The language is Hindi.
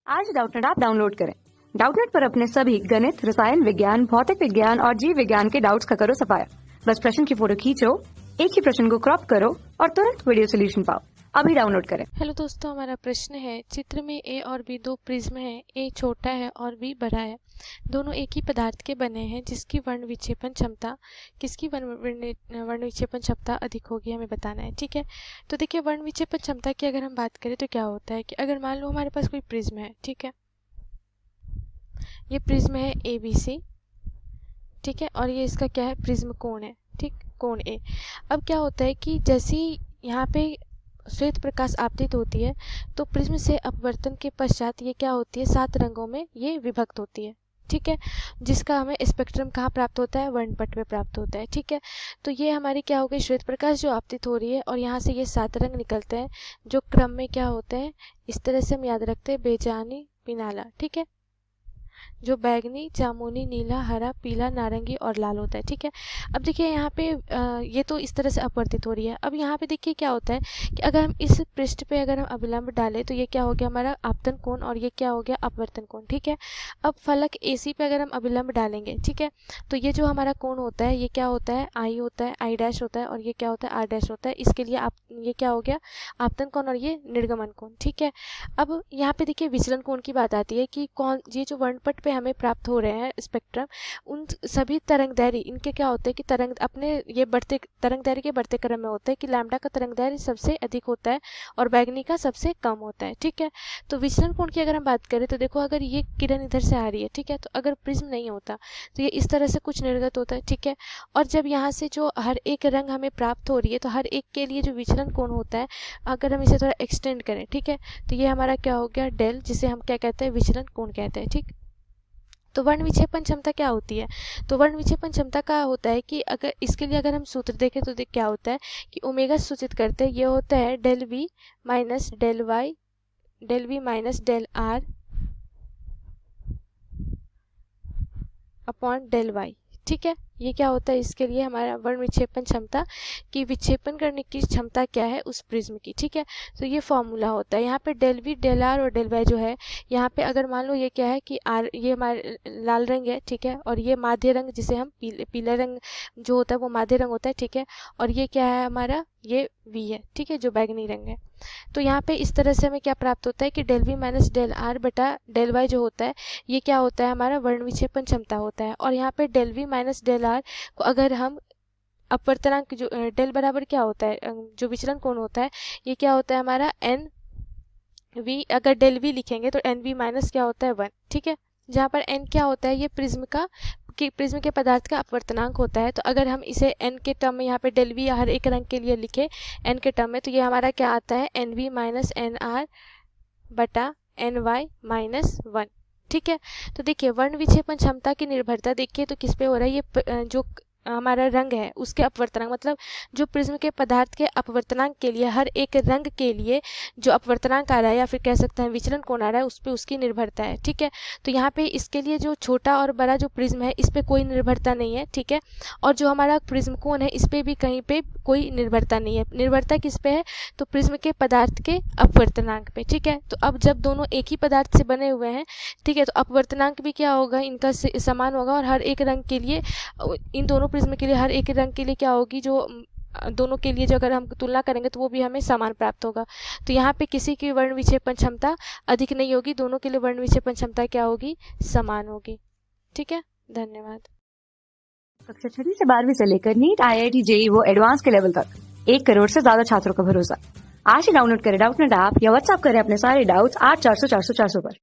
आज डाउटनेट ऐप डाउनलोड करें। डाउटनेट पर अपने सभी गणित, रसायन विज्ञान, भौतिक विज्ञान और जीव विज्ञान के डाउट्स का करो सफाया। बस प्रश्न की फोटो खींचो, एक ही प्रश्न को क्रॉप करो और तुरंत वीडियो सोल्यूशन पाओ। अभी डाउनलोड करें। हेलो दोस्तों, हमारा प्रश्न है, चित्र में ए और बी दो प्रिज्म हैं। ए छोटा है और बी बड़ा है। दोनों एक ही पदार्थ के बने हैं, जिसकी वर्ण विक्षेपण क्षमता, किसकी वर्ण विक्षेपण क्षमता अधिक होगी, हमें बताना है। ठीक है, तो देखिए, वर्ण विक्षेपण क्षमता की अगर हम बात करें तो क्या होता है कि अगर मान लो हमारे पास कोई प्रिज्म है, ठीक है, ये प्रिज्म है ए बी सी, ठीक है, और ये इसका क्या है, प्रिज्म कोण है, ठीक, कोण ए। अब क्या होता है कि जैसे ही यहाँ पे श्वेत प्रकाश आपतित होती है तो प्रिज्म से अपवर्तन के पश्चात ये क्या होती है, 7 रंगों में ये विभक्त होती है। ठीक है, जिसका हमें स्पेक्ट्रम कहाँ प्राप्त होता है, वर्णपट में प्राप्त होता है। ठीक है, तो ये हमारी क्या हो गई, श्वेत प्रकाश जो आपतित हो रही है और यहाँ से ये 7 रंग निकलते हैं, जो क्रम में क्या होते हैं, इस तरह से हम याद रखते हैं, बेजानी पिनाला। ठीक है, जो बैगनी, जामुनी, नीला, हरा, पीला, नारंगी और लाल होता है। ठीक है, अब देखिए यहाँ पे ये तो इस तरह से अपवर्तित हो रही है। अब यहाँ पे देखिए क्या होता है कि अगर हम इस पृष्ठ पे अगर हम अभिलंब डालें तो ये क्या हो गया, हमारा आपतन कोण, और ये क्या हो गया, अपवर्तन कोण। ठीक है, अब फलक AC पे अगर हम अभिलंब डालेंगे, ठीक है, तो ये जो हमारा कोण होता है, ये क्या होता है, आई होता है, आई डैश होता है, और ये क्या होता है, आर डैश होता है। इसके लिए आप ये क्या हो गया, आपतन कोण, और ये निर्गमन कोण। ठीक है, अब यहाँ पे देखिए विचलन कोण की बात आती है कि कौन, ये जो वर्णपट पे हमें प्राप्त हो रहे हैं स्पेक्ट्रम, उन सभी तरंगदैर्घ्य इनके क्या होते हैं कि तरंग अपने ये बढ़ते तरंगदैर्घ्य के बढ़ते क्रम में होते हैं कि लैम्डा का तरंगदैर्घ्य सबसे अधिक होता है और बैगनी का सबसे कम होता है। ठीक है, तो विचलन कोण की अगर हम बात करें तो देखो, अगर ये किरण इधर से आ रही है, ठीक है, तो अगर प्रिज्म नहीं होता तो ये इस तरह से कुछ निर्गत होता है। ठीक है, और जब यहाँ से जो हर एक रंग हमें प्राप्त हो रही है तो हर एक के लिए जो विचलन कोण होता है, अगर हम इसे थोड़ा एक्सटेंड करें, ठीक है, तो ये हमारा क्या हो गया, डेल, जिसे हम क्या कहते हैं, विचलन कोण कहते हैं। ठीक, तो वर्ण विक्षेपण क्षमता क्या होती है, तो वर्ण विक्षेपण क्षमता का होता है कि अगर इसके लिए अगर हम सूत्र देखें तो क्या होता है कि ओमेगा सूचित करते हैं, ये होता है del V minus del Y, del V minus del R upon del Y. ठीक है, ये क्या होता है, इसके लिए हमारा वर्ण विक्षेपण क्षमता की विक्षेपण करने की क्षमता क्या है उस प्रिज्म की। ठीक है, तो ये फॉर्मूला होता है। यहाँ पे डेल वी, डेल आर और डेल वाई जो है, यहाँ पे अगर मान लो ये क्या है कि आर, ये हमारे लाल रंग है, ठीक है, और ये माध्य रंग जिसे हम पीला रंग जो होता है वो माध्य रंग होता है। ठीक है, और ये क्या है हमारा, ये वी है, ठीक है, जो बैगनी रंग है। तो यहाँ पे इस तरह से हमें क्या प्राप्त होता है कि del V minus del R बटा डेल वाई जो होता है, ये क्या होता है, हमारा वर्ण विक्षेपण क्षमता होता है। और यहाँ पे del V minus del R को अगर हम अपवर्तनांक, जो डेल बराबर क्या होता है, जो विचलन कोण होता है, ये क्या होता है हमारा एन वी, अगर डेल वी लिखेंगे तो एन वी माइनस क्या होता है 1। ठीक है, जहाँ पर एन क्या होता है, ये प्रिज्म के पदार्थ का अपवर्तनांक होता है। तो अगर हम इसे एन के टर्म में यहाँ पे डेल वी हर एक रंग के लिए लिखे एन के टर्म में, तो ये हमारा क्या आता है, N V minus N R बटा एन वाई माइनस 1। ठीक है, तो देखिए वर्ण विक्षेपण क्षमता की निर्भरता देखिए तो किस पे हो रहा है, ये जो हमारा रंग है उसके अपवर्तनांक, मतलब जो प्रिज्म के पदार्थ के अपवर्तनांक के लिए हर एक रंग के लिए जो अपवर्तनांक आ रहा है, या फिर कह सकते हैं विचलन कोण आ रहा है, उस पे उसकी निर्भरता है। ठीक है, तो यहाँ पे इसके लिए जो छोटा और बड़ा जो प्रिज्म है इस पे कोई निर्भरता नहीं है। ठीक है, और जो हमारा प्रिज्म कोण है इस पे भी कहीं पे कोई निर्भरता नहीं है। निर्भरता किस पे है, तो प्रिज्म के पदार्थ के अपवर्तनांक पे। ठीक है, तो अब जब दोनों एक ही पदार्थ से बने हुए हैं, ठीक है, तो अपवर्तनांक भी क्या होगा, इनका समान होगा, और हर एक रंग के लिए, इन दोनों प्रिज्म के लिए हर एक रंग के लिए क्या होगी, जो दोनों के लिए जो अगर हम तुलना करेंगे तो वो भी हमें समान प्राप्त होगा। तो यहाँ पे किसी की वर्ण विक्षेपण क्षमता अधिक नहीं होगी, दोनों के लिए वर्ण विक्षेपण क्षमता क्या होगी, समान होगी। ठीक है, धन्यवाद। कक्षा 6 से 12वीं से लेकर नीट, IIT, JEE वो एडवांस के लेवल तक 1 करोड़ से ज्यादा छात्रों का भरोसा। आज ही डाउनलोड करें डाउटनेट ऐप या व्हाट्सएप करें अपने सारे डाउट्स 8400 400 400 पर।